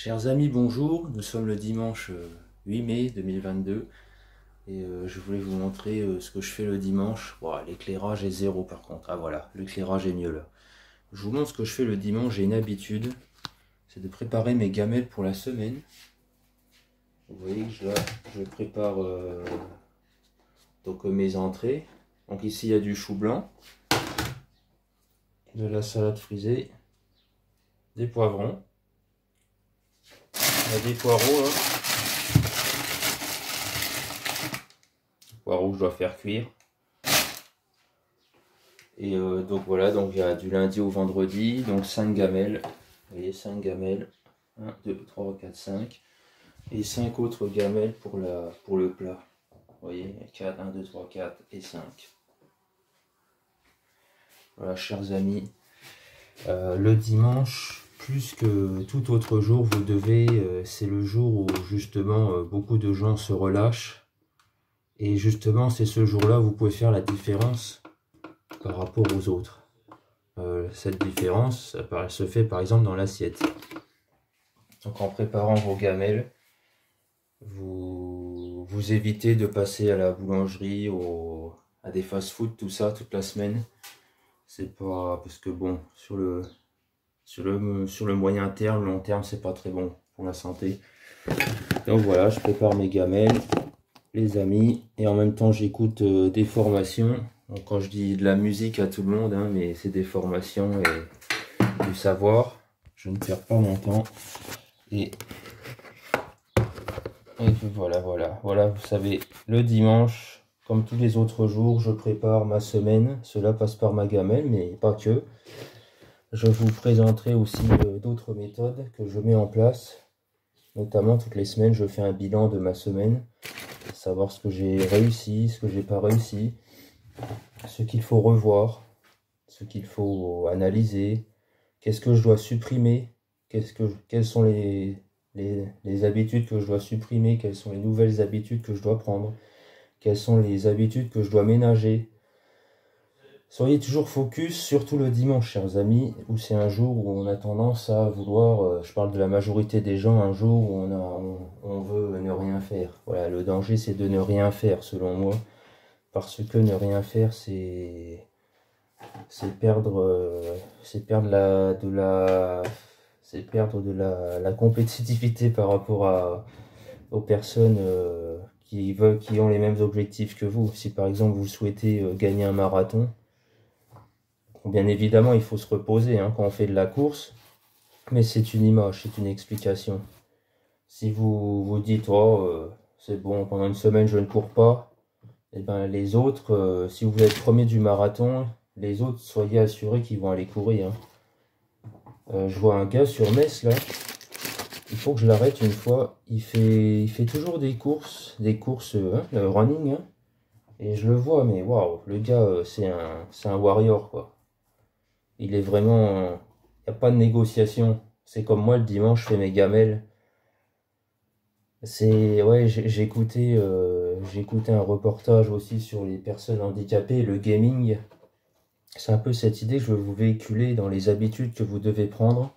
Chers amis, bonjour. Nous sommes le dimanche 8 mai 2022 et je voulais vous montrer ce que je fais le dimanche. Bon, l'éclairage est zéro par contre. Ah voilà, l'éclairage est mieux là. Je vous montre ce que je fais le dimanche. J'ai une habitude, c'est de préparer mes gamelles pour la semaine. Vous voyez que je prépare donc mes entrées. Donc ici il y a du chou blanc, de la salade frisée, des poivrons. Il y a des poireaux là. Poireaux que je dois faire cuire. Et donc voilà, donc il y a du lundi au vendredi, donc 5 gamelles. Vous voyez, 5 gamelles. 1, 2, 3, 4, 5. Et 5 autres gamelles pour le plat. Vous voyez, 4, 1, 2, 3, 4 et 5. Voilà, chers amis. Le dimanche, plus que tout autre jour, vous devez, c'est le jour où justement beaucoup de gens se relâchent. Et justement, c'est ce jour-là où vous pouvez faire la différence par rapport aux autres. Cette différence, elle se fait par exemple dans l'assiette. Donc en préparant vos gamelles, vous évitez de passer à la boulangerie, à des fast-food, tout ça, toute la semaine. C'est pas parce que bon, sur le moyen terme, long terme, c'est pas très bon pour la santé. Donc voilà, je prépare mes gamelles, les amis, et en même temps j'écoute des formations. Donc quand je dis de la musique à tout le monde, hein, mais c'est des formations et du savoir. Je ne perds pas mon temps. Et voilà, vous savez, le dimanche, comme tous les autres jours, je prépare ma semaine. Cela passe par ma gamelle, mais pas que. Je vous présenterai aussi d'autres méthodes que je mets en place. Notamment, toutes les semaines, je fais un bilan de ma semaine. Savoir ce que j'ai réussi, ce que j'ai pas réussi. Ce qu'il faut revoir. Ce qu'il faut analyser. Qu'est-ce que je dois supprimer. Quelles sont les habitudes que je dois supprimer. Quelles sont les nouvelles habitudes que je dois prendre. Quelles sont les habitudes que je dois ménager. Soyez toujours focus, surtout le dimanche, chers amis, où c'est un jour où on a tendance à vouloir, je parle de la majorité des gens, un jour où on veut ne rien faire. Voilà, le danger c'est de ne rien faire, selon moi, parce que ne rien faire, c'est perdre la compétitivité par rapport aux personnes qui ont les mêmes objectifs que vous. Si par exemple vous souhaitez gagner un marathon, bien évidemment, il faut se reposer hein, quand on fait de la course, mais c'est une image, c'est une explication. Si vous vous dites, oh, c'est bon, pendant une semaine je ne cours pas, et ben les autres, si vous êtes premier du marathon, les autres, soyez assurés qu'ils vont aller courir. Hein. Je vois un gars sur Metz là, il faut que je l'arrête une fois. Il fait toujours des courses le running, hein, et je le vois, mais waouh, le gars, c'est un warrior quoi. Il est vraiment... Il n'y a pas de négociation. C'est comme moi, le dimanche, je fais mes gamelles. Ouais, j'ai écouté un reportage aussi sur les personnes handicapées, le gaming. C'est un peu cette idée que je veux vous véhiculer dans les habitudes que vous devez prendre.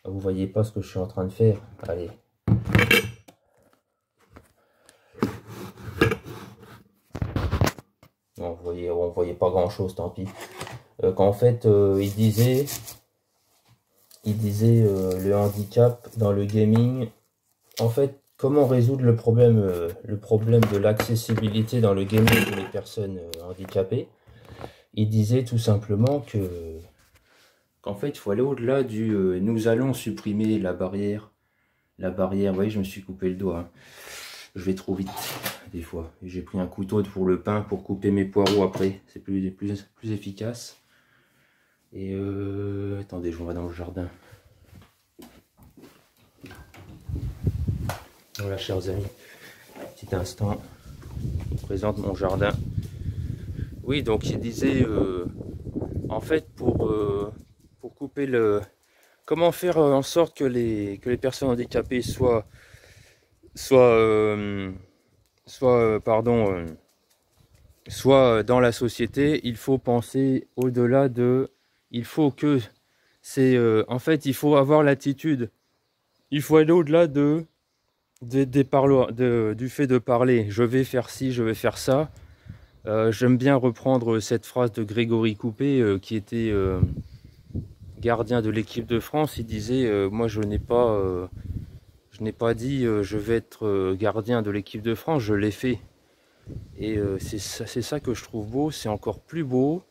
Vous voyez pas ce que je suis en train de faire. Allez. Bon, on voyait pas grand chose, tant pis. Qu'en fait, il disait le handicap dans le gaming. En fait, comment résoudre le problème de l'accessibilité dans le gaming pour les personnes handicapées? Il disait tout simplement qu'en fait, il faut aller au-delà du nous allons supprimer la barrière. La barrière, vous voyez, je me suis coupé le doigt. Hein. Je vais trop vite, des fois. J'ai pris un couteau pour le pain pour couper mes poireaux après. C'est plus efficace. Et attendez, je vais dans le jardin. Voilà, chers amis, petit instant, je vous présente mon jardin. Oui, donc il disait, en fait, pour couper comment faire en sorte que les personnes handicapées soient dans la société, il faut penser au-delà de, il faut que en fait, il faut avoir l'attitude il faut aller au-delà du fait de parler. Je vais faire ci, je vais faire ça. J'aime bien reprendre cette phrase de Grégory Coupet, qui était gardien de l'équipe de France. Il disait moi je n'ai pas dit je vais être gardien de l'équipe de France, je l'ai fait. Et c'est ça que je trouve beau, c'est encore plus beau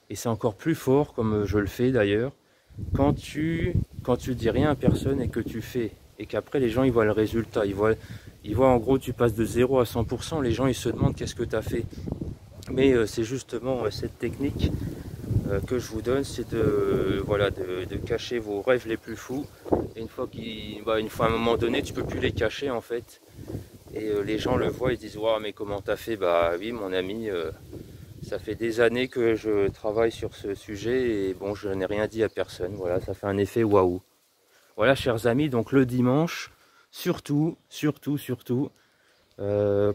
et c'est encore plus fort, comme je le fais d'ailleurs, quand tu dis rien à personne et que tu fais, et qu'après les gens ils voient le résultat, ils voient en gros tu passes de 0 à 100%, les gens ils se demandent qu'est-ce que tu as fait. Mais c'est justement cette technique que je vous donne, c'est voilà, de cacher vos rêves les plus fous. Et une fois à un moment donné, tu peux plus les cacher en fait. Et les gens le voient, ils disent waouh, mais comment t'as fait? Bah oui, mon ami, ça fait des années que je travaille sur ce sujet et bon, je n'ai rien dit à personne. Voilà, ça fait un effet waouh. Voilà, chers amis, donc le dimanche, surtout,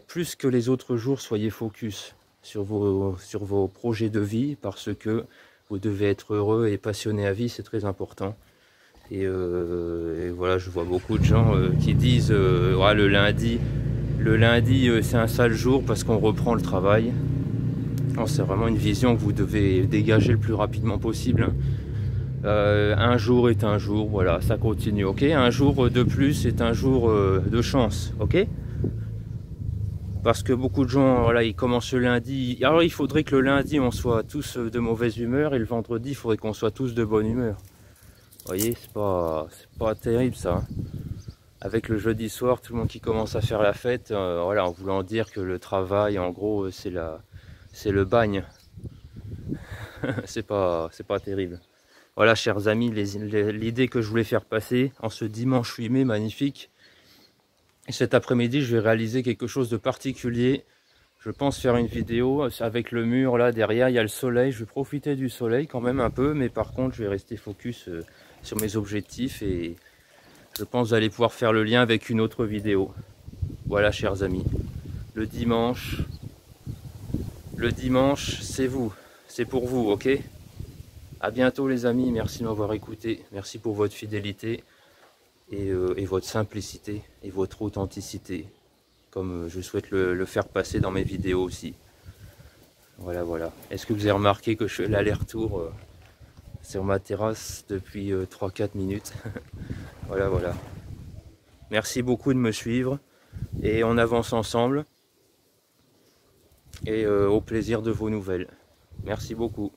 plus que les autres jours, soyez focus sur vos projets de vie, parce que vous devez être heureux et passionné à vie, c'est très important. Et voilà, je vois beaucoup de gens qui disent ouais, le lundi c'est un sale jour parce qu'on reprend le travail. C'est vraiment une vision que vous devez dégager le plus rapidement possible. Un jour est un jour, voilà, ça continue, ok. Un jour de plus est un jour de chance, ok. Parce que beaucoup de gens, voilà, ils commencent le lundi. Alors il faudrait que le lundi on soit tous de mauvaise humeur et le vendredi il faudrait qu'on soit tous de bonne humeur. Vous voyez, c'est pas terrible ça. Hein. Avec le jeudi soir, tout le monde qui commence à faire la fête, voilà, en voulant dire que le travail, en gros, c'est le bagne. c'est pas terrible. Voilà, chers amis, l'idée que je voulais faire passer en ce dimanche 8 mai magnifique. Et cet après-midi, je vais réaliser quelque chose de particulier. Je pense faire une vidéo avec le mur là derrière, il y a le soleil. Je vais profiter du soleil quand même un peu, mais par contre, je vais rester focus sur mes objectifs et je pense que vous allez pouvoir faire le lien avec une autre vidéo. Voilà, chers amis, le dimanche, c'est vous, c'est pour vous, ok? À bientôt les amis, merci de m'avoir écouté, merci pour votre fidélité et votre simplicité et votre authenticité, comme je souhaite le faire passer dans mes vidéos aussi. Voilà, voilà. Est-ce que vous avez remarqué que je fais l'aller-retour sur ma terrasse depuis 3-4 minutes? Voilà, voilà. Merci beaucoup de me suivre et on avance ensemble et au plaisir de vos nouvelles. Merci beaucoup.